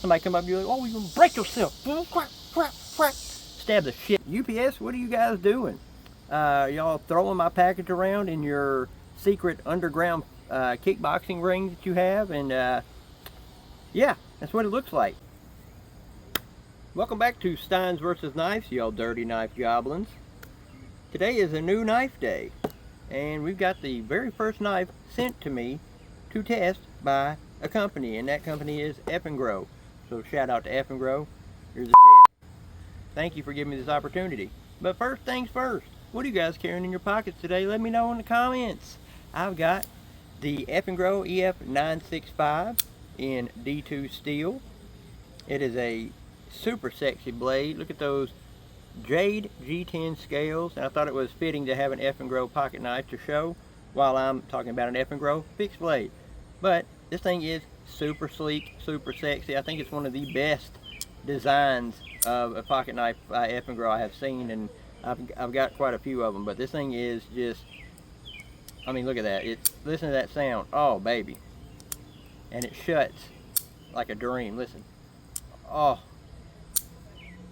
Somebody come up and you're like, oh, you're gonna break yourself. Quack, quack, quack. Stab the shit. UPS, what are you guys doing? Y'all throwing my package around in your secret underground kickboxing ring that you have, and yeah, that's what it looks like. Welcome back to Steins vs. Knives, y'all dirty knife goblins. Today is a new knife day, and we've got the very first knife sent to me to test by a company, and that company is Eafengrow. So shout out to Eafengrow. You're the shit. Thank you for giving me this opportunity. But first things first, what are you guys carrying in your pockets today? Let me know in the comments. I've got the Eafengrow EF965 in D2 steel. It is a super sexy blade. Look at those jade G10 scales, and I thought it was fitting to have an Eafengrow pocket knife to show while I'm talking about an Eafengrow fixed blade. But this thing is super sleek, super sexy. I think it's one of the best designs of a pocket knife by Eafengrow I have seen, and I've got quite a few of them, but this thing is just, I mean, look at that. Listen to that sound. Oh baby. And it shuts like a dream. Listen. Oh,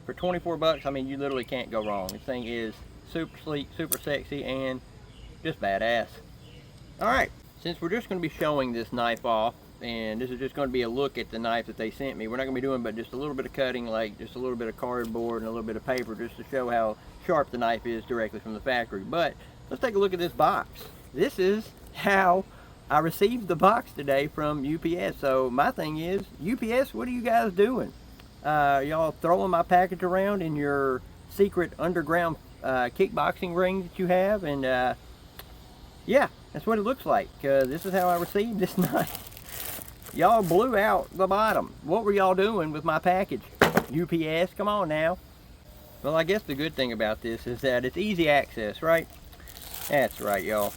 for 24 bucks, I mean, you literally can't go wrong. This thing is super sleek, super sexy, and just badass. Alright, since we're just going to be showing this knife off, and this is just going to be a look at the knife that they sent me, we're not going to be doing but just a little bit of cutting, like just a little bit of cardboard and a little bit of paper, just to show how sharp the knife is directly from the factory. But let's take a look at this box. This is how I received the box today from UPS. So my thing is, UPS, what are you guys doing? Y'all throwing my package around in your secret underground kickboxing ring that you have, and yeah, that's what it looks like. This is how I received this knife. Y'all blew out the bottom. What were y'all doing with my package? UPS, come on now. Well, I guess the good thing about this is that it's easy access, right? That's right, y'all.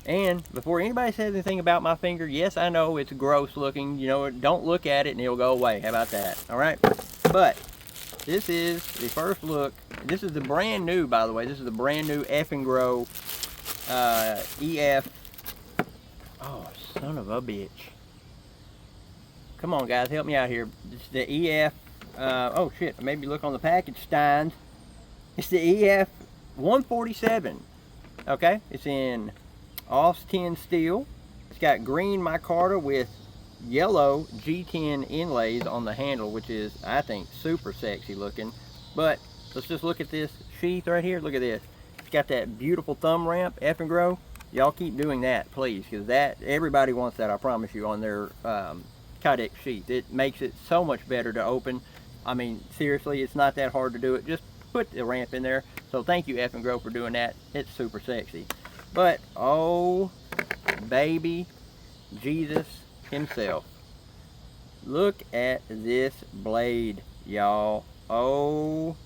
And before anybody says anything about my finger, yes, I know it's gross looking. You know, don't look at it and it'll go away. How about that? All right. But this is the first look. This is the brand new, by the way. This is the brand new Eafengrow EF. Oh, son of a bitch. Come on, guys, help me out here. It's the EF. Oh shit. Maybe look on the package, Steins. It's the EF 147. Okay, it's in Austin steel. It's got green micarta with yellow G10 inlays on the handle, which is, I think, super sexy looking. But let's just look at this sheath right here. Look at this. It's got that beautiful thumb ramp. Eafengrow, y'all keep doing that, please, because that, everybody wants that, I promise you, on their Kydex sheath. It makes it so much better to open. I mean, seriously, it's not that hard to do it. Just put the ramp in there. So thank you, Eafengrow, for doing that. It's super sexy. But oh baby Jesus himself, look at this blade, y'all. Oh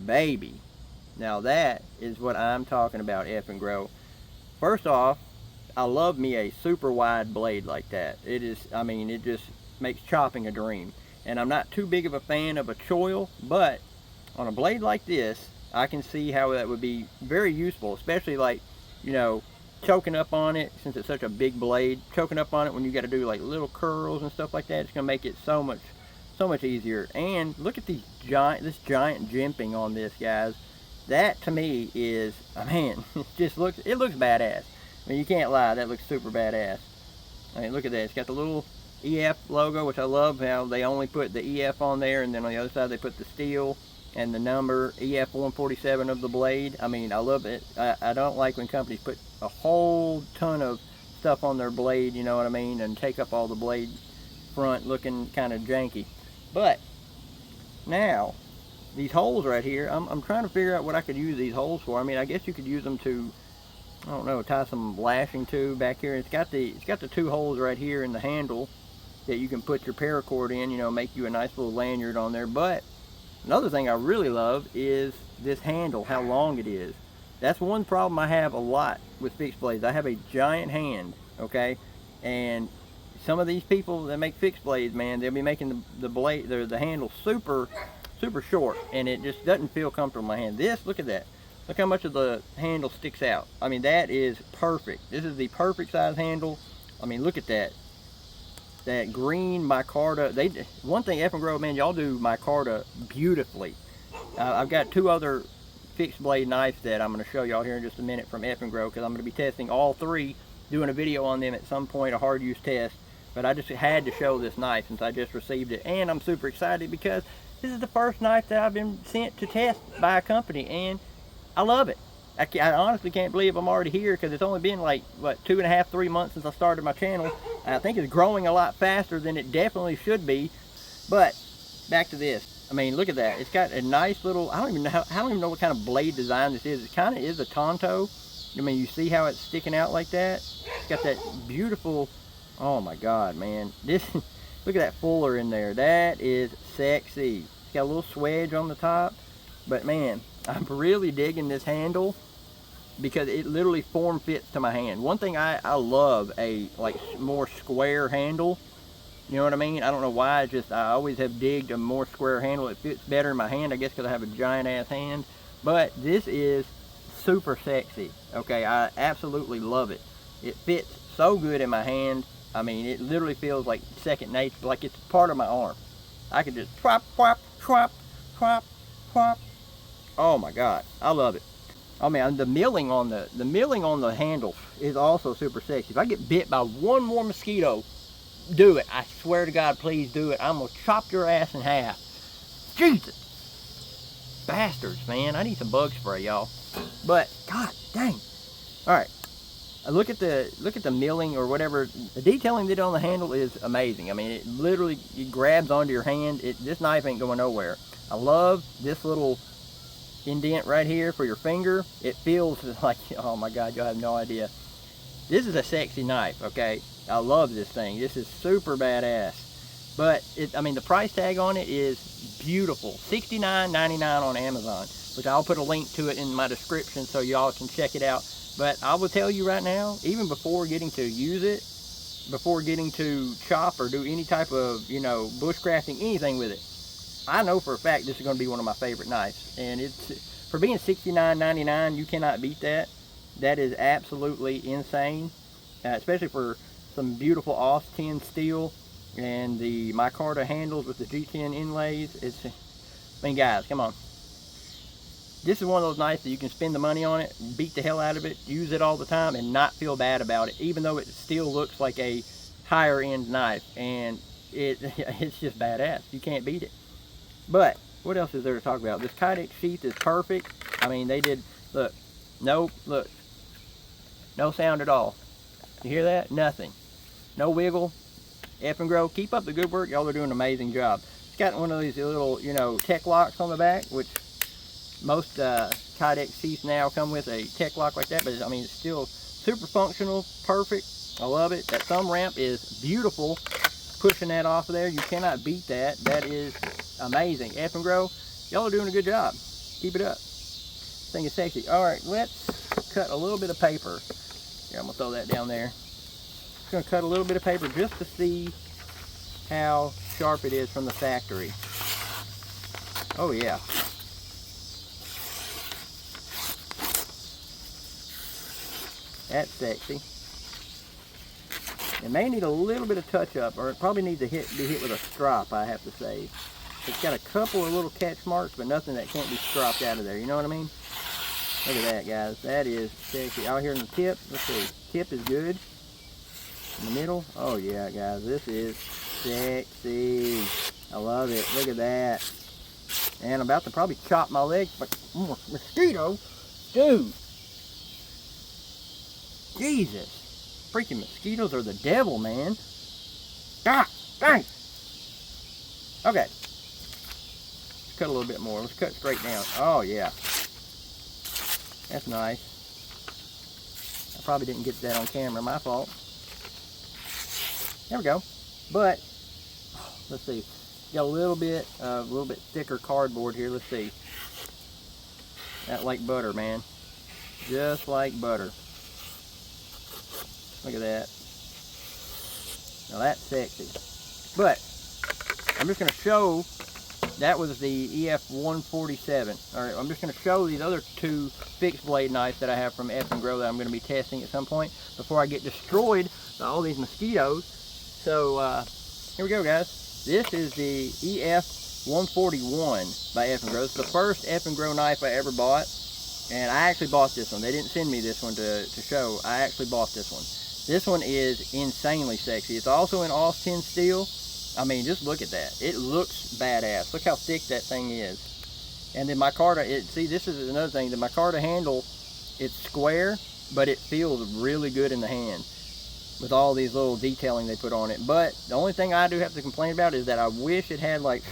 baby. Now that is what I'm talking about, Eafengrow. First off, I love me a super wide blade like that. It is, I mean, it just makes chopping a dream. And I'm not too big of a fan of a choil, but on a blade like this, I can see how that would be very useful, especially like, you know, choking up on it, since it's such a big blade. Choking up on it when you got to do like little curls and stuff like that, it's gonna make it so much easier. And look at this giant jimping on this, guys. That to me is, man, it looks badass. I mean, you can't lie, that looks super badass. I mean, look at that. It's got the little EF logo, which I love how they only put the EF on there, and then on the other side they put the steel and the number EF 147 of the blade. I mean, I love it. I don't like when companies put a whole ton of stuff on their blade, you know what I mean, and take up all the blade front, looking kind of janky. But now these holes right here, I'm trying to figure out what I could use these holes for. I mean, I guess you could use them to, I don't know, tie some lashing to back here. It's got the two holes right here in the handle that you can put your paracord in, you know, make you a nice little lanyard on there. But another thing I really love is this handle, how long it is. That's one problem I have a lot with fixed blades. I have a giant hand, okay? And some of these people that make fixed blades, man, they'll be making the blade, the handle super short, and it just doesn't feel comfortable in my hand. This, look at that. Look how much of the handle sticks out. I mean, that is perfect. This is the perfect size handle. I mean, look at that. that green micarta. One thing, Eafengrow, man, y'all do micarta beautifully. I've got 2 other fixed blade knives that I'm going to show y'all here in just a minute from Eafengrow, because I'm going to be testing all 3, doing a video on them at some point, a hard use test. But I just had to show this knife since I just received it, and I'm super excited because this is the first knife that I've been sent to test by a company, and I love it. I honestly can't believe I'm already here, because it's only been like, what, 2.5, 3 months since I started my channel. I think it's growing a lot faster than it definitely should be. But back to this. I mean, look at that. It's got a nice little, I don't even know what kind of blade design this is. It kind of is a Tonto. I mean, you see how it's sticking out like that? It's got that beautiful, oh my God, man. This, look at that fuller in there. That is sexy. It's got a little swedge on the top. But man, I'm really digging this handle because it literally form fits to my hand. One thing I love, a like more square handle. You know what I mean? I don't know why, I always have digged a more square handle. It fits better in my hand, I guess because I have a giant ass hand. But this is super sexy. Okay, I absolutely love it. It fits so good in my hand. I mean, it literally feels like second nature, like it's part of my arm. I could just twop, twop, twop, twop, twop. Oh my God, I love it. Oh man, the milling on the handle is also super sexy. If I get bit by one more mosquito, do it. I swear to God, please do it. I'm gonna chop your ass in half. Jesus, bastards, man. I need some bug spray, y'all. But God dang. All right. Look at the milling or whatever. The detailing they did on the handle is amazing. I mean, it literally grabs onto your hand. This knife ain't going nowhere. I love this little indent right here for your finger. It feels like, oh my God, you'll have no idea. This is a sexy knife, okay? I love this thing. This is super badass. But I mean, the price tag on it is beautiful. $69.99 on Amazon, which I'll put a link to it in my description so y'all can check it out. But I will tell you right now, even before getting to use it, before getting to chop or do any type of, you know, bushcrafting, anything with it, I know for a fact this is going to be one of my favorite knives. And it's, for being $69.99, you cannot beat that. That is absolutely insane, especially for some beautiful AUS-10 steel and the micarta handles with the G10 inlays. I mean, guys, come on. This is one of those knives that you can spend the money on it, beat the hell out of it, use it all the time, and not feel bad about it, even though it still looks like a higher end knife. And it's just badass. You can't beat it. But what else is there to talk about? This Kydex sheath is perfect. I mean, they did, look, no sound at all. You hear that? Nothing. No wiggle. Eafengrow, keep up the good work. Y'all are doing an amazing job. It's got one of these little, you know, tech locks on the back, which most Kydex sheaths now come with a tech lock like that. But I mean, it's still super functional, perfect. I love it. That thumb ramp is beautiful. Pushing that off of there, you cannot beat that. That is amazing. Eafengrow, y'all are doing a good job. Keep it up. This thing is sexy. All right, let's cut a little bit of paper. Here, I'm gonna throw that down there. Just gonna cut a little bit of paper just to see how sharp it is from the factory. Oh yeah. That's sexy. It may need a little bit of touch up, or it probably needs to be hit with a strop, I have to say. It's got a couple of little catch marks, but nothing that can't be stropped out of there. You know what I mean? Look at that, guys. That is sexy. Out here in the tip, let's see. Tip is good. In the middle, oh yeah, guys. This is sexy. I love it. Look at that. And I'm about to probably chop my leg, but mosquito, dude. Jesus. Freaking mosquitoes are the devil, man. God dang. Okay. Let's cut a little bit more. Let's cut straight down. Oh, yeah. That's nice. I probably didn't get that on camera. My fault. There we go. But, let's see. Got a little bit thicker cardboard here. Let's see. That like butter, man. Just like butter. Look at that. Now that's sexy. But I'm just going to show, that was the EF147. Alright, I'm just going to show these other 2 fixed blade knives that I have from Eafengrow that I'm going to be testing at some point before I get destroyed by all these mosquitoes. So here we go, guys. This is the EF141 by Eafengrow. It's the first Eafengrow knife I ever bought. And I actually bought this one. They didn't send me this one to show. I actually bought this one. This one is insanely sexy. It's also in Austin steel. I mean, just look at that. It looks badass. Look how thick that thing is. And then micarta, see, this is another thing. The micarta handle, it's square, but it feels really good in the hand with all these little detailing they put on it. But the only thing I do have to complain about is that I wish it had like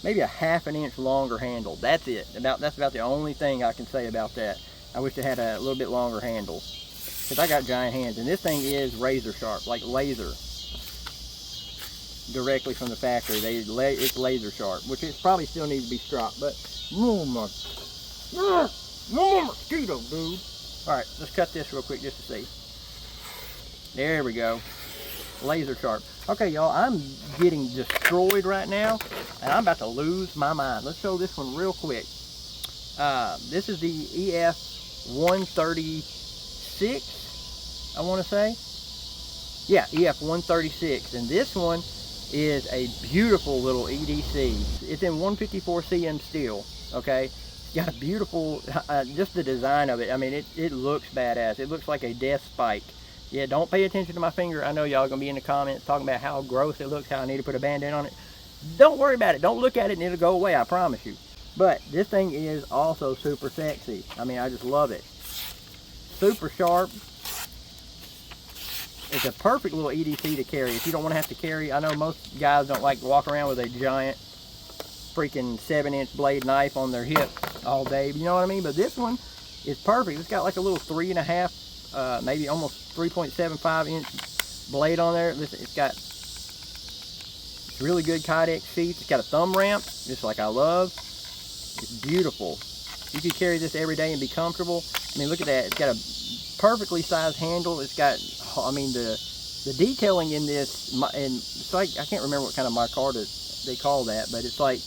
maybe a ½ an inch longer handle. That's it. That's about the only thing I can say about that. I wish it had a little bit longer handle, because I got giant hands. And this thing is razor sharp, like laser. Directly from the factory. It's laser sharp, which it probably still needs to be stropped. But no more mosquito, dude. Alright, let's cut this real quick just to see. There we go. Laser sharp. Okay, y'all, I'm getting destroyed right now, and I'm about to lose my mind. Let's show this one real quick. This is the EF136, I want to say. Yeah, EF136, and this one is a beautiful little EDC. It's in 154 cm steel, okay? It's got a beautiful, just the design of it. I mean, it looks badass. It looks like a death spike. Yeah, don't pay attention to my finger. I know y'all gonna be in the comments talking about how gross it looks, how I need to put a band-aid on it. Don't worry about it. Don't look at it and it'll go away, I promise you. But this thing is also super sexy. I mean, I just love it. Super sharp. It's a perfect little EDC to carry if you don't want to have to carry. I know most guys don't like to walk around with a giant freaking 7-inch blade knife on their hip all day. You know what I mean? But this one is perfect. It's got like a little 3.5, maybe almost 3.75 inch blade on there. Listen, it's got really good Kydex sheaths. It's got a thumb ramp, just like I love. It's beautiful. You could carry this every day and be comfortable. I mean, look at that. It's got a perfectly sized handle. It's got, I mean, the detailing in this, and it's like, I can't remember what kind of micarta they call that, but it's like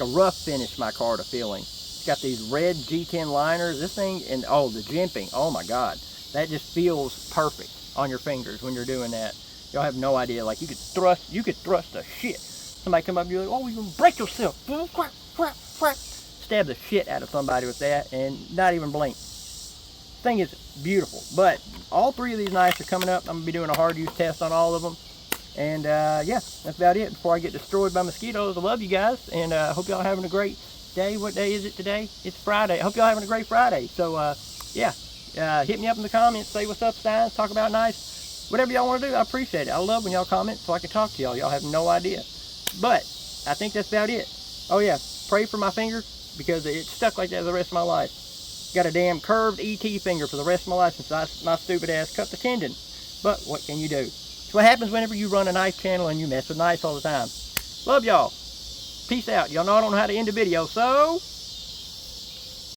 a rough finish micarta feeling. It's got these red G10 liners. This thing, and oh, the jimping, oh my God. That just feels perfect on your fingers when you're doing that. Y'all have no idea. Like, you could thrust the shit. Somebody come up and you're like, oh, you're gonna break yourself. Quack, quack, quack. Stab the shit out of somebody with that and not even blink. This thing is beautiful. But all three of these knives are coming up. I'm gonna be doing a hard use test on all of them. And yeah, that's about it before I get destroyed by mosquitoes. I love you guys, and I hope y'all are having a great day. What day is it today? It's Friday. I hope y'all having a great Friday. So yeah, hit me up in the comments, say what's up, Steins, talk about knives, whatever y'all want to do. I appreciate it. I love when y'all comment so I can talk to y'all. Y'all have no idea. But I think that's about it. Oh yeah, pray for my finger, because it's stuck like that the rest of my life. Got a damn curved ET finger for the rest of my life since my stupid ass cut the tendon. But what can you do? It's what happens whenever you run a knife channel and you mess with knives all the time. Love y'all. Peace out. Y'all know I don't know how to end a video, so